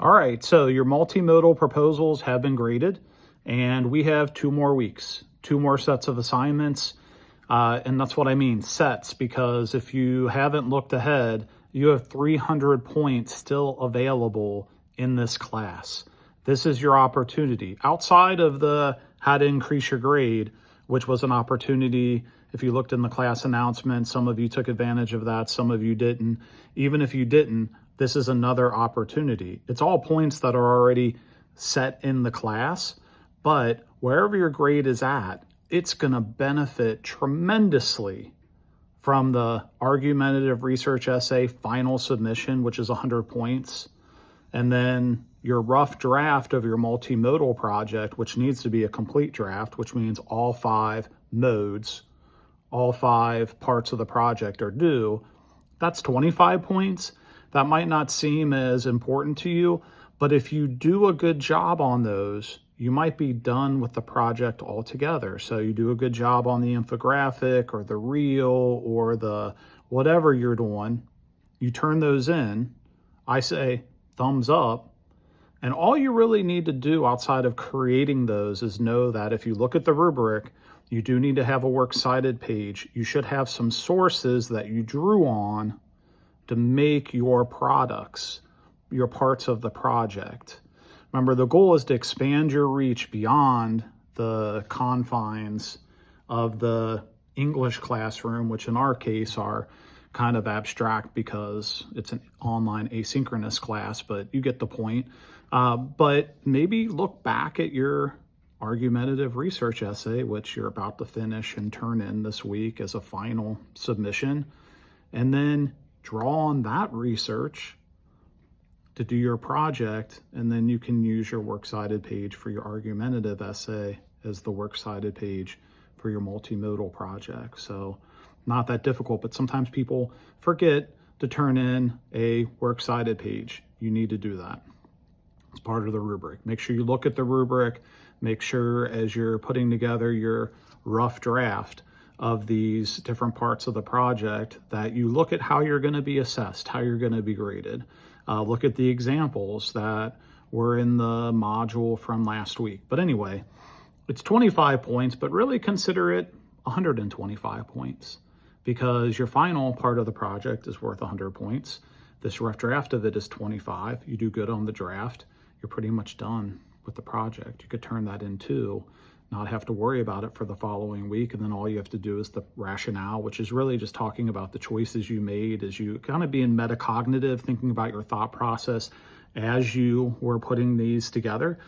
All right, so your multimodal proposals have been graded, and we have 2 more weeks, 2 more sets of assignments. And that's what I mean, sets, because if you haven't looked ahead, you have 300 points still available in this class. This is your opportunity. Outside of the how to increase your grade, which was an opportunity, if you looked in the class announcement, some of you took advantage of that, some of you didn't. Even if you didn't, this is another opportunity. It's all points that are already set in the class, but wherever your grade is at, it's going to benefit tremendously from the argumentative research essay final submission, which is 100 points, and then your rough draft of your multimodal project, which needs to be a complete draft, which means all 5 modes, all 5 parts of the project are due. That's 25 points. That might not seem as important to you, but if you do a good job on those, you might be done with the project altogether. So you do a good job on the infographic or the reel or the whatever you're doing, you turn those in, I say thumbs up. And all you really need to do outside of creating those is know that if you look at the rubric, you do need to have a works cited page. You should have some sources that you drew on to make your products, your parts of the project. Remember, the goal is to expand your reach beyond the confines of the English classroom, which in our case are kind of abstract because it's an online asynchronous class, but you get the point. But maybe look back at your argumentative research essay, which you're about to finish and turn in this week as a final submission, and then draw on that research to do your project, and then you can use your works cited page for your argumentative essay as the works cited page for your multimodal project. So not that difficult, but sometimes people forget to turn in a works cited page. You need to do that. It's part of the rubric. Make sure you look at the rubric. Make sure as you're putting together your rough draft of these different parts of the project that you look at how you're going to be assessed, how you're going to be graded. Look at the examples that were in the module from last week. But anyway, it's 25 points, but really consider it 125 points because your final part of the project is worth 100 points. This rough draft of it is 25. You do good on the draft, you're pretty much done with the project. You could turn that into not have to worry about it for the following week. And then all you have to do is the rationale, which is really just talking about the choices you made as you kind of being metacognitive, thinking about your thought process as you were putting these together,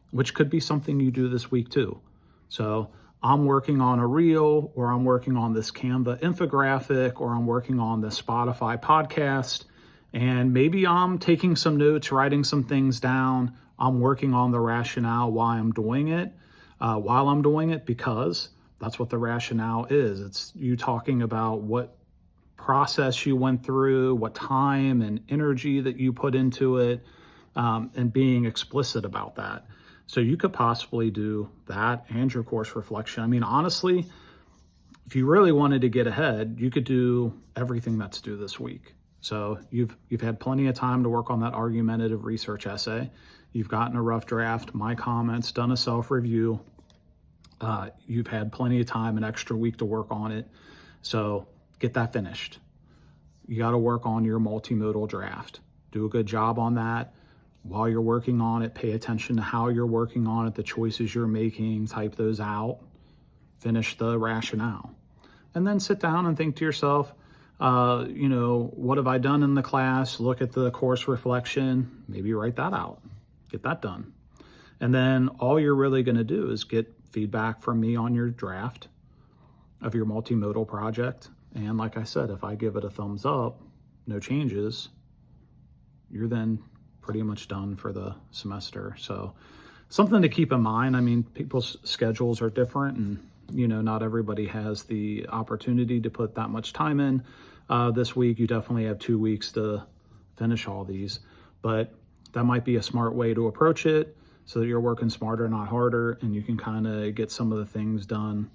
which could be something you do this week too. So I'm working on a reel, or I'm working on this Canva infographic, or I'm working on this Spotify podcast, and maybe I'm taking some notes, writing some things down. I'm working on the rationale why I'm doing it. While I'm doing it, because that's what the rationale is. It's you talking about what process you went through, what time and energy that you put into it, and being explicit about that. So you could possibly do that and your course reflection. I mean, honestly, if you really wanted to get ahead, you could do everything that's due this week. So you've had plenty of time to work on that argumentative research essay. You've gotten a rough draft, my comments, done a self-review. You've had plenty of time, an extra week to work on it. So get that finished. You got to work on your multimodal draft. Do a good job on that. While you're working on it, pay attention to how you're working on it, the choices you're making, type those out, finish the rationale. And then sit down and think to yourself, what have I done in the class? Look at the course reflection, maybe write that out, get that done. And then all you're really going to do is get feedback from me on your draft of your multimodal project. And like I said, if I give it a thumbs up, no changes, you're then pretty much done for the semester. So something to keep in mind. I mean, people's schedules are different, and not everybody has the opportunity to put that much time in. This week, you definitely have 2 weeks to finish all these, but that might be a smart way to approach it so that you're working smarter, not harder, and you can kind of get some of the things done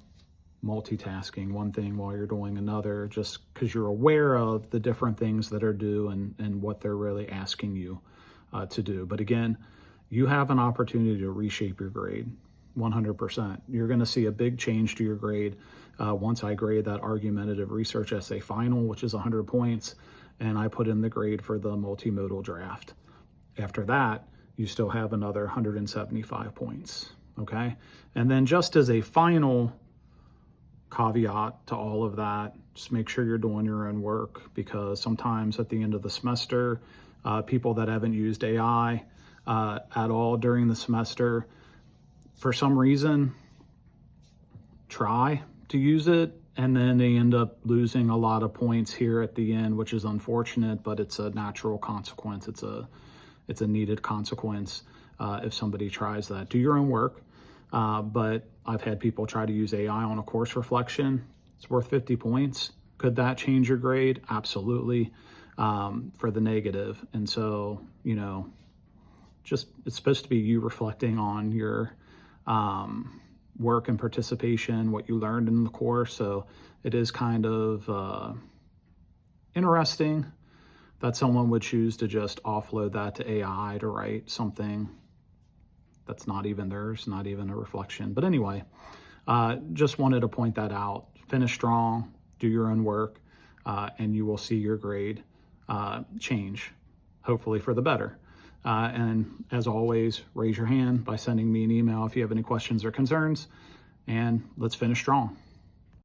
multitasking one thing while you're doing another, just because you're aware of the different things that are due and what they're really asking you to do. But again, you have an opportunity to reshape your grade 100%. You're going to see a big change to your grade once I grade that argumentative research essay final, which is 100 points, and I put in the grade for the multimodal draft. After that, you still have another 175 points, okay? And then just as a final caveat to all of that, just make sure you're doing your own work, because sometimes at the end of the semester, people that haven't used AI at all during the semester, for some reason, try to use it, and then they end up losing a lot of points here at the end, which is unfortunate, but it's a natural consequence. It's a needed consequence if somebody tries that. Do your own work, but I've had people try to use AI on a course reflection. It's worth 50 points. Could that change your grade? Absolutely, for the negative. And so, you know, just it's supposed to be you reflecting on your work and participation, what you learned in the course. So it is kind of interesting that someone would choose to just offload that to AI to write something that's not even theirs, not even a reflection. But anyway, just wanted to point that out. Finish strong, do your own work, and you will see your grade change, hopefully for the better. And as always, raise your hand by sending me an email if you have any questions or concerns, and let's finish strong.